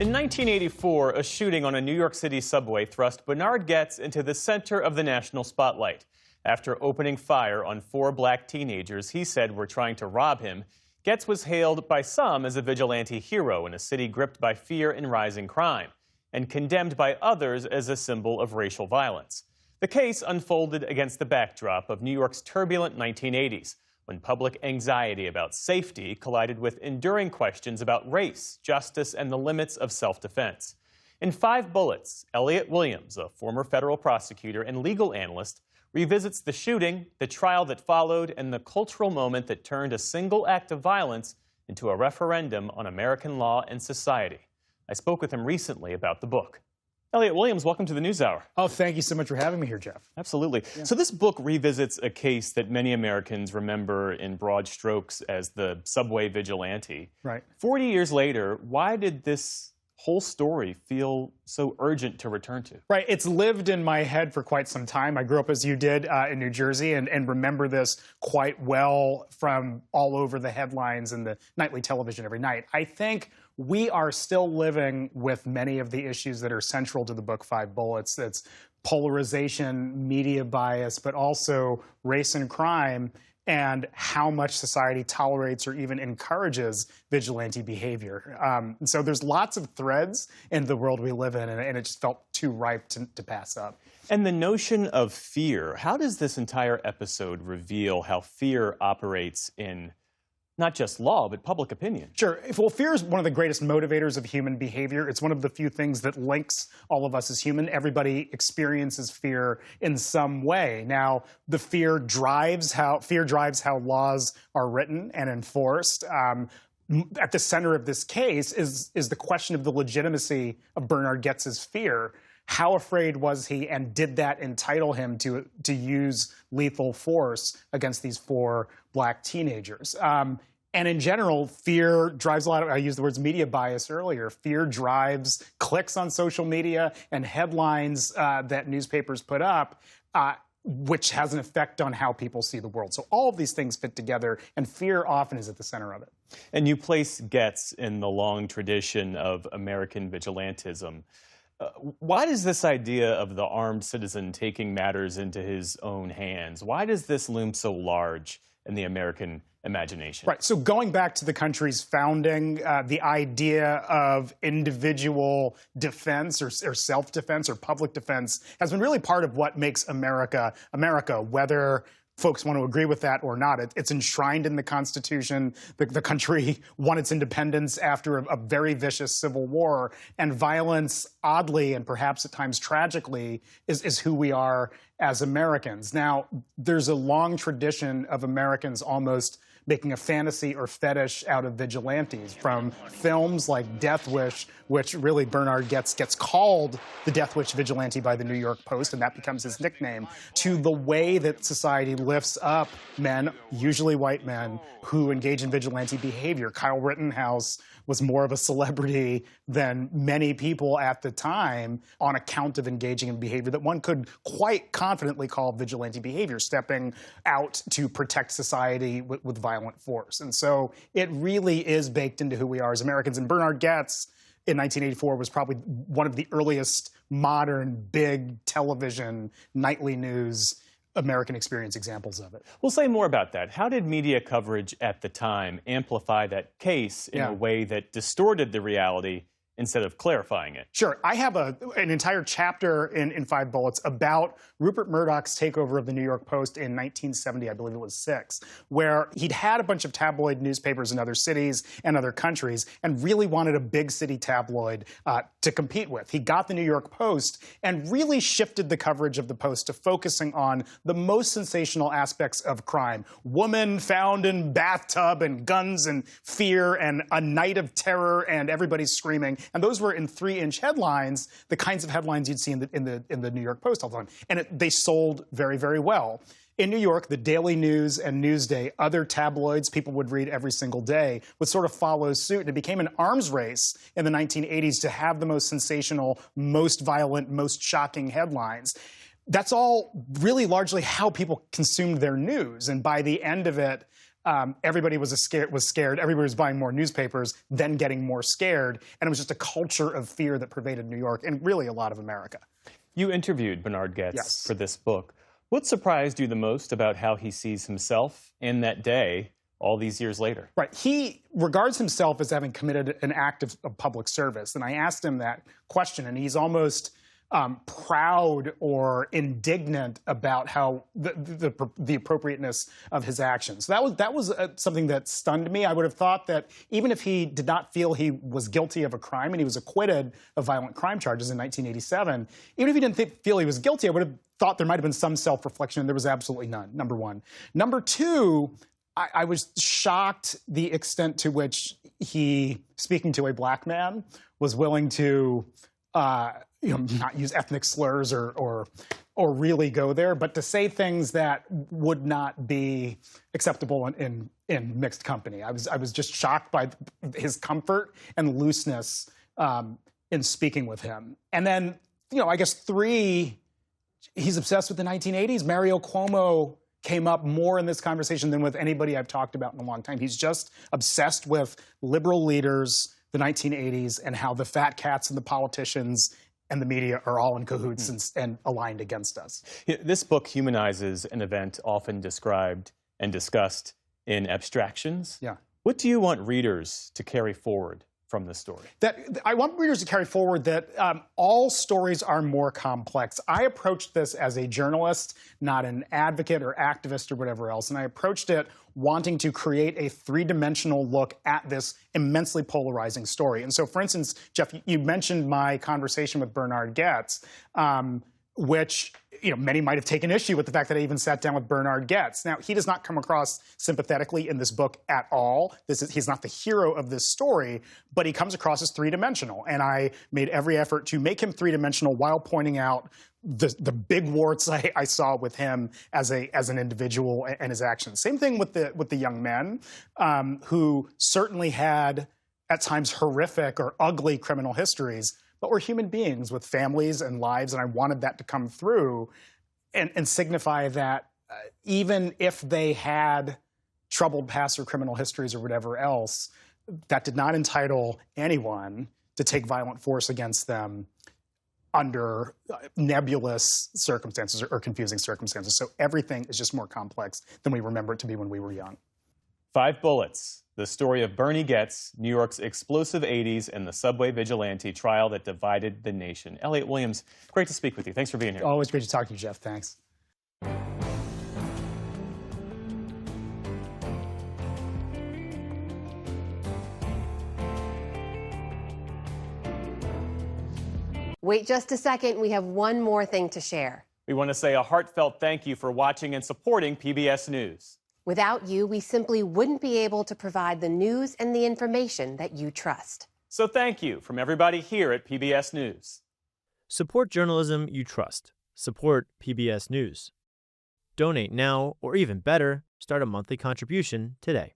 In 1984, a shooting on a New York City subway thrust Bernard Goetz into the center of the national spotlight. After opening fire on 4 black teenagers he said were trying to rob him, Goetz was hailed by some as a vigilante hero in a city gripped by fear and rising crime, and condemned by others as a symbol of racial violence. The case unfolded against the backdrop of New York's turbulent 1980s, when public anxiety about safety collided with enduring questions about race, justice, and the limits of self-defense. In 5 Bullets, Elliot Williams, a former federal prosecutor and legal analyst, revisits the shooting, the trial that followed, and the cultural moment that turned a single act of violence into a referendum on American law and society. I spoke with him recently about the book. Elliot Williams, welcome to the NewsHour. Oh, thank you so much for having me here, Jeff. Absolutely. Yeah. So this book revisits a case that many Americans remember in broad strokes as the subway vigilante. Right. 40 years later, why did this whole story feel so urgent to return to? Right. It's lived in my head for quite some time. I grew up, as you did, in New Jersey and remember this quite well from all over the headlines and the nightly television every night. I think we are still living with many of the issues that are central to the book 5 Bullets. That's polarization, media bias, but also race and crime, and how much society tolerates or even encourages vigilante behavior. And so there's lots of threads in the world we live in, and it just felt too ripe to pass up. And the notion of fear, how does this entire episode reveal how fear operates in not just law, but public opinion? Sure. Well, fear is one of the greatest motivators of human behavior. It's one of the few things that links all of us as human. Everybody experiences fear in some way. Now, the fear drives how laws are written and enforced. At the center of this case is the question of the legitimacy of Bernard Goetz's fear. How afraid was he, and did that entitle him to use lethal force against these 4 black teenagers? And in general, fear drives a lot of, I used the words media bias earlier, fear drives clicks on social media and headlines that newspapers put up, which has an effect on how people see the world. So all of these things fit together, and fear often is at the center of it. And you place Goetz in the long tradition of American vigilantism. Why does this idea of the armed citizen taking matters into his own hands, why does this loom so large in the American imagination? Right. So going back to the country's founding, the idea of individual defense or self-defense or public defense has been really part of what makes America, whether folks want to agree with that or not. It's enshrined in the Constitution. The country won its independence after a very vicious civil war. And violence, oddly, and perhaps at times tragically, is who we are as Americans. Now, there's a long tradition of Americans almost making a fantasy or fetish out of vigilantes, from films like Death Wish, which really Bernard Goetz gets called the Death Wish vigilante by the New York Post, and that becomes his nickname, to the way that society lifts up men, usually white men, who engage in vigilante behavior. Kyle Rittenhouse was more of a celebrity than many people at the time on account of engaging in behavior that one could quite confidently call vigilante behavior, stepping out to protect society with violent force. And so it really is baked into who we are as Americans. And Bernard Goetz in 1984 was probably one of the earliest modern big television nightly news American experience examples of it. We'll say more about that. How did media coverage at the time amplify that case in a way that distorted the reality instead of clarifying it? Sure. I have an entire chapter in 5 Bullets about Rupert Murdoch's takeover of the New York Post in 1970, I believe it was 6, where he'd had a bunch of tabloid newspapers in other cities and other countries and really wanted a big city tabloid to compete with. He got the New York Post and really shifted the coverage of the Post to focusing on the most sensational aspects of crime. Woman found in bathtub, and guns and fear and a night of terror and everybody's screaming. And those were in 3-inch headlines, the kinds of headlines you'd see in the New York Post all the time. And they sold very, very well. In New York, the Daily News and Newsday, other tabloids people would read every single day, would sort of follow suit. And it became an arms race in the 1980s to have the most sensational, most violent, most shocking headlines. That's all really largely how people consumed their news. And by the end of it, everybody was scared. Everybody was buying more newspapers, then getting more scared. And it was just a culture of fear that pervaded New York and really a lot of America. You interviewed Bernard Goetz Yes. for this book. What surprised you the most about how he sees himself in that day all these years later? Right. He regards himself as having committed an act of public service. And I asked him that question, and he's almost proud or indignant about how the appropriateness of his actions. So that was something that stunned me. I would have thought that even if he did not feel he was guilty of a crime, and he was acquitted of violent crime charges in 1987, even if he didn't feel he was guilty, I would have thought there might have been some self-reflection, and there was absolutely none, number one. Number two, I was shocked the extent to which he, speaking to a black man, was willing to not use ethnic slurs or really go there, but to say things that would not be acceptable in mixed company. I was just shocked by his comfort and looseness in speaking with him. And then, I guess three, he's obsessed with the 1980s. Mario Cuomo came up more in this conversation than with anybody I've talked about in a long time. He's just obsessed with liberal leaders, the 1980s, and how the fat cats and the politicians and the media are all in cahoots and aligned against us. This book humanizes an event often described and discussed in abstractions. Yeah. What do you want readers to carry forward from this story? I want readers to carry forward that all stories are more complex. I approached this as a journalist, not an advocate or activist or whatever else, and I approached it wanting to create a three-dimensional look at this immensely polarizing story. And so, for instance, Jeff, you mentioned my conversation with Bernard Goetz, which many might have taken issue with the fact that I even sat down with Bernard Goetz. Now, he does not come across sympathetically in this book at all. He's not the hero of this story, but he comes across as three-dimensional. And I made every effort to make him three-dimensional while pointing out the big warts I saw with him as an individual and his actions. Same thing with the young men who certainly had at times horrific or ugly criminal histories, but we're human beings with families and lives, and I wanted that to come through and signify that even if they had troubled past or criminal histories or whatever else, that did not entitle anyone to take violent force against them under nebulous circumstances or confusing circumstances. So everything is just more complex than we remember it to be when we were young. 5 Bullets, the story of Bernie Goetz, New York's explosive 80s, and the subway vigilante trial that divided the nation. Elliot Williams, great to speak with you. Thanks for being here. Always great to talk to you, Jeff. Thanks. Wait just a second. We have one more thing to share. We want to say a heartfelt thank you for watching and supporting PBS News. Without you, we simply wouldn't be able to provide the news and the information that you trust. So thank you from everybody here at PBS News. Support journalism you trust. Support PBS News. Donate now, or even better, start a monthly contribution today.